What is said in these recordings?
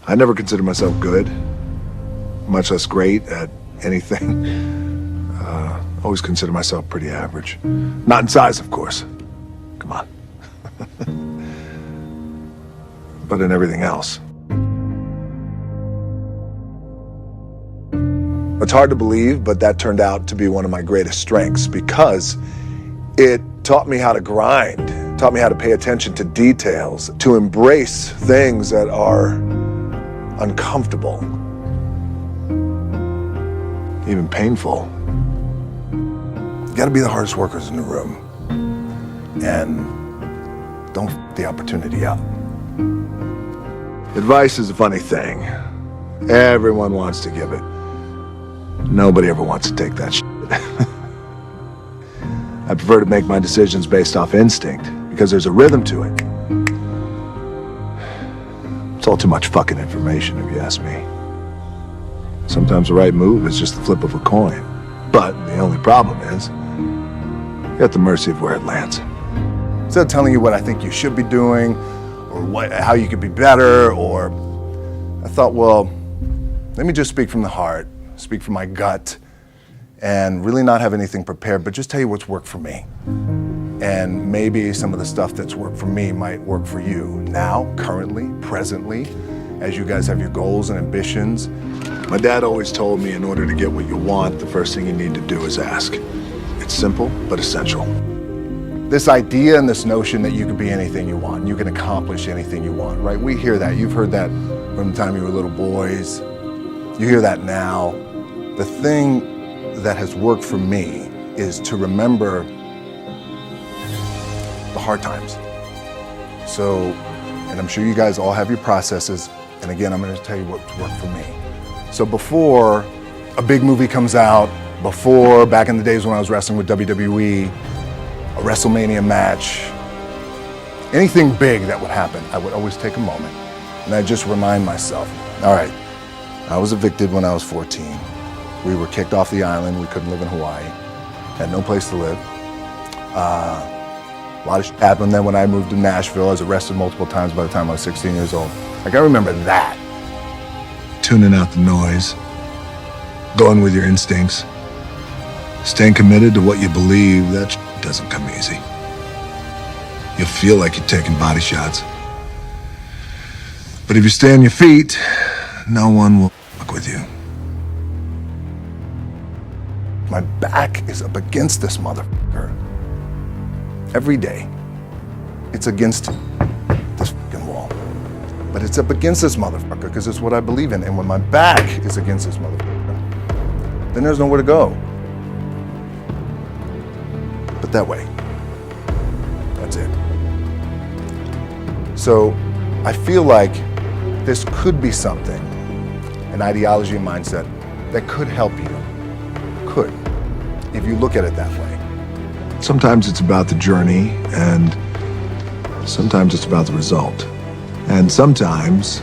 I never considered myself good, much less great at anything. Always considered myself pretty average. Not in size, of course. Come on. But in everything else. It's hard to believe, but that turned out to be one of my greatest strengths because it taught me how to grind, taught me how to pay attention to details, to embrace things that are uncomfortable, even painful. You gotta be the hardest workers in the room, and don't f the opportunity up. Advice is a funny thing. Everyone wants to give it. Nobody ever wants to take that shit. I prefer to make my decisions based off instinct, because there's a rhythm to it. It's all too much fucking information, if you ask me. Sometimes the right move is just the flip of a coin. But the only problem is, you're at the mercy of where it lands. Instead of telling you what I think you should be doing, or how you could be better, I thought, well, let me just speak from the heart, speak from my gut, and really not have anything prepared, but just tell you what's worked for me. And maybe some of the stuff that's worked for me might work for you now, currently, presently, as you guys have your goals and ambitions. My dad always told me in order to get what you want, the first thing you need to do is ask. It's simple, but essential. This idea and this notion that you can be anything you want, you can accomplish anything you want, right? We hear that. You've heard that from the time you were little boys. You hear that now. The thing that has worked for me is to remember the hard times. So, and I'm sure you guys all have your processes, and again, I'm gonna tell you what's worked for me. So before a big movie comes out, before, back in the days when I was wrestling with WWE, a WrestleMania match, anything big that would happen, I would always take a moment and I'd just remind myself, all right, I was evicted when I was 14. We were kicked off the island. We couldn't live in Hawaii. Had no place to live. A lot of shit happened then when I moved to Nashville. I was arrested multiple times by the time I was 16 years old. Like, I remember that. Tuning out the noise, going with your instincts, staying committed to what you believe, that shit doesn't come easy. You'll feel like you're taking body shots. But if you stay on your feet, no one will fuck with you. My back is up against this motherfucker. Every day, it's against this fucking wall. But it's up against this motherfucker because it's what I believe in. And when my back is against this motherfucker, then there's nowhere to go. But that way. That's it. So I feel like this could be something, an ideology and mindset that could help you. Could, if you look at it that way. Sometimes it's about the journey, and sometimes it's about the result. And sometimes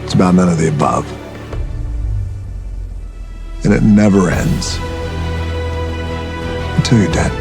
it's about none of the above. And it never ends until you're dead.